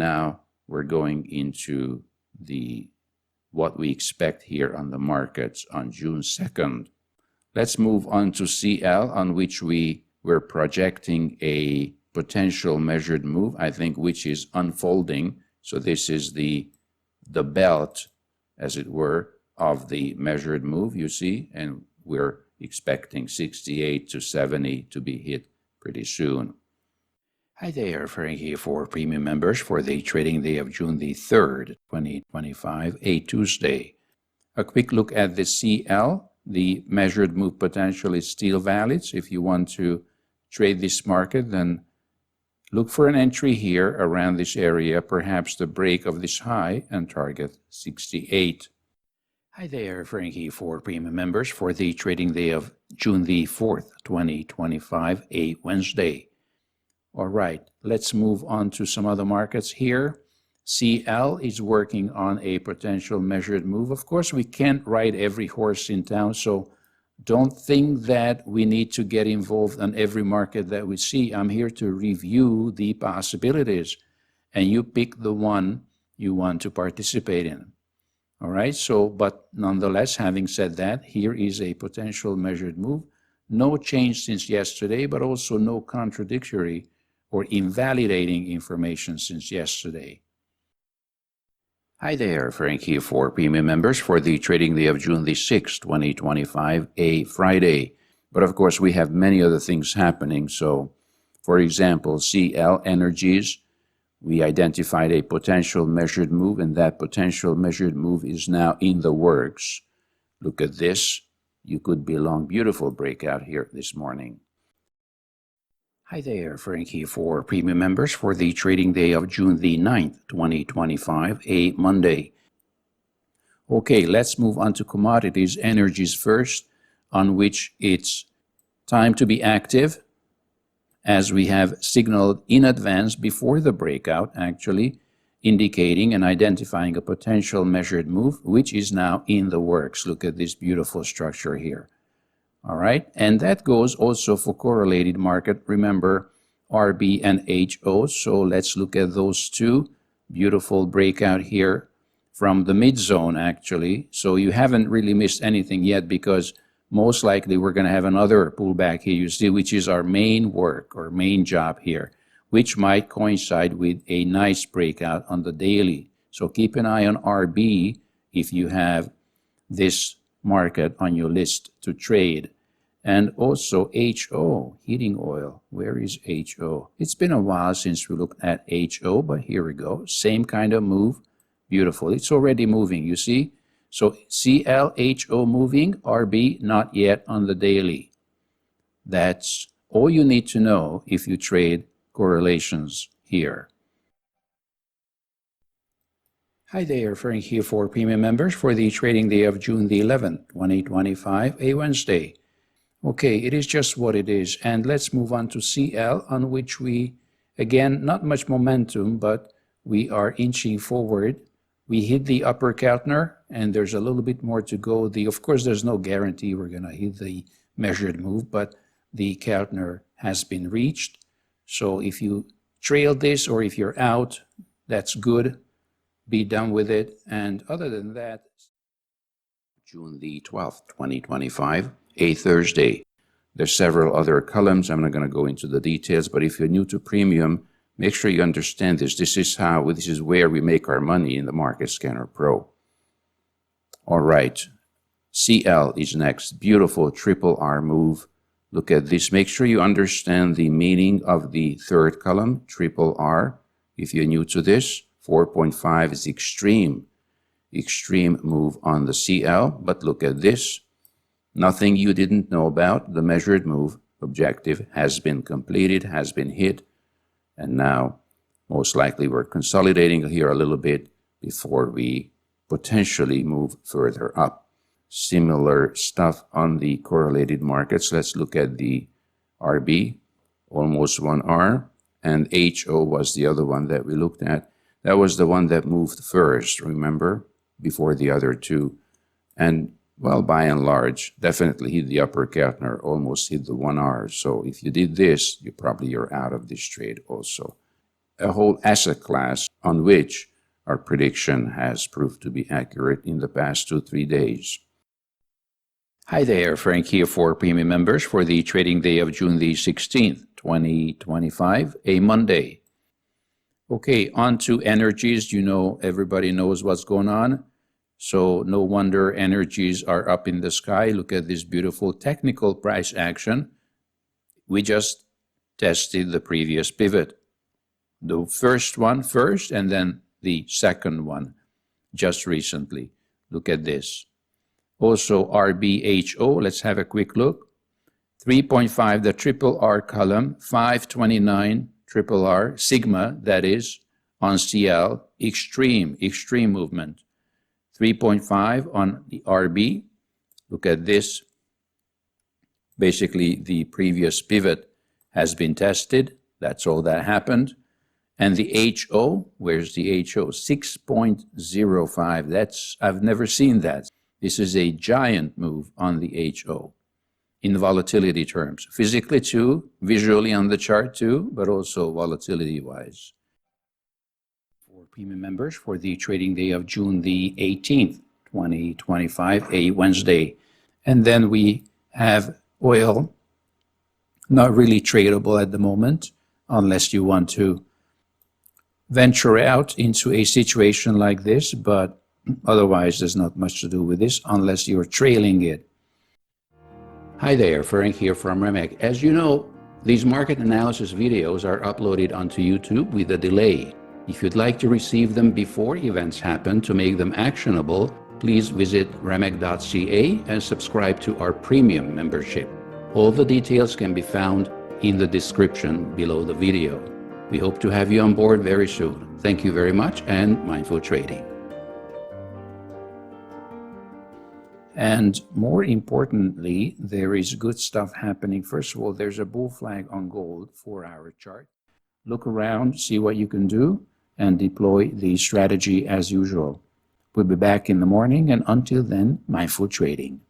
now we're going into what we expect here on the markets on June 2nd. Let's move on to CL, on which we're projecting a potential measured move, I think, which is unfolding. So this is the belt, as it were, of the measured move, you see, and we're expecting 68 to 70 to be hit pretty soon. Hi there, Frank here for premium members for the trading day of June the 3rd, 2025, a Tuesday. A quick look at the CL. The measured move potential is still valid. So if you want to trade this market, then look for an entry here around this area, perhaps the break of this high, and target 68. Hi there, Frankie for premium members for the trading day of June the 4th, 2025, a Wednesday. All right, let's move on to some other markets here. CL is working on a potential measured move. Of course, we can't ride every horse in town, so don't think that we need to get involved on every market that we see. I'm here to review the possibilities, and you pick the one you want to participate in. All right, so, but nonetheless, having said that, here is a potential measured move. No change since yesterday, but also no contradictory or invalidating information since yesterday. Hi there, Frank here for premium members for the trading day of June the 6th, 2025, a Friday. But of course, we have many other things happening. So, for example, CL Energies, we identified a potential measured move, and that potential measured move is now in the works. Look at this. You could be long. Beautiful breakout here this morning. Hi there, Frank here for premium members for the trading day of June the 9th, 2025, a Monday. Okay, let's move on to commodities, energies first, on which it's time to be active, as we have signaled in advance before the breakout, actually, indicating and identifying a potential measured move, which is now in the works. Look at this beautiful structure here. All right, and that goes also for correlated market. Remember, RB and HO. So let's look at those two. Beautiful breakout here from the mid zone, actually. So you haven't really missed anything yet, because most likely we're going to have another pullback here, you see, which is our main work or main job here, which might coincide with a nice breakout on the daily. So keep an eye on RB if you have this market on your list to trade. And also HO, heating oil. Where is HO? It's been a while since we looked at HO, but here we go. Same kind of move. Beautiful. It's already moving, you see? So CL, HO moving, RB not yet on the daily. That's all you need to know if you trade correlations here. Hi there, Frank here for premium members for the trading day of June the 11th, 2025, a Wednesday. Okay, it is just what it is. And let's move on to CL, on which we, again, not much momentum, but we are inching forward. We hit the upper Keltner, and there's a little bit more to go. Of course, there's no guarantee we're going to hit the measured move, but the Keltner has been reached. So if you trail this or if you're out, that's good. Be done with it. And other than that, June the 12th, 2025, a Thursday. There's several other columns. I'm not going to go into the details, but if you're new to premium, make sure you understand this. This is where we make our money in the Market Scanner Pro. All right. CL is next. Beautiful triple R move. Look at this. Make sure you understand the meaning of the third column, triple R. If you're new to this, 4.5 is extreme move on the CL. But look at this. Nothing you didn't know about. The measured move objective has been completed, has been hit. And now, most likely, we're consolidating here a little bit before we potentially move further up. Similar stuff on the correlated markets. Let's look at the RB, almost 1R, and HO was the other one that we looked at. That was the one that moved first, remember, before the other two. And, well, by and large, definitely hit the upper Keltner, almost hit the 1R. So if you did this, you're out of this trade also. a whole asset class on which our prediction has proved to be accurate in the past 2-3 days. Hi there, Frank here for premium members for the trading day of June the 16th, 2025, a Monday. Okay, on to energies. You know, everybody knows what's going on. So no wonder energies are up in the sky. Look at this beautiful technical price action. We just tested the previous pivot. The first one first, and then the second one just recently. Look at this. Also RBHO, let's have a quick look. 3.5, the triple R column, 529 triple R, sigma, that is, on CL, extreme movement. 3.5 on the RB. Look at this. Basically, the previous pivot has been tested. That's all that happened. And the HO, where's the HO? 6.05. I've never seen that. This is a giant move on the HO in volatility terms. Physically too, visually on the chart too, but also volatility-wise. For premium members for the trading day of June the 18th, 2025, a Wednesday. And then we have oil, not really tradable at the moment, unless you want to venture out into a situation like this, but otherwise there's not much to do with this unless you're trailing it. Hi there, Frank here from Remec. As you know, these market analysis videos are uploaded onto YouTube with a delay. If you'd like to receive them before events happen to make them actionable, please visit remec.ca and subscribe to our premium membership. All the details can be found in the description below the video. We hope to have you on board very soon. Thank you very much and mindful trading. And more importantly, there is good stuff happening. First of all, there's a bull flag on gold 4-hour chart. Look around, see what you can do, and deploy the strategy as usual. We'll be back in the morning, and until then, mindful trading.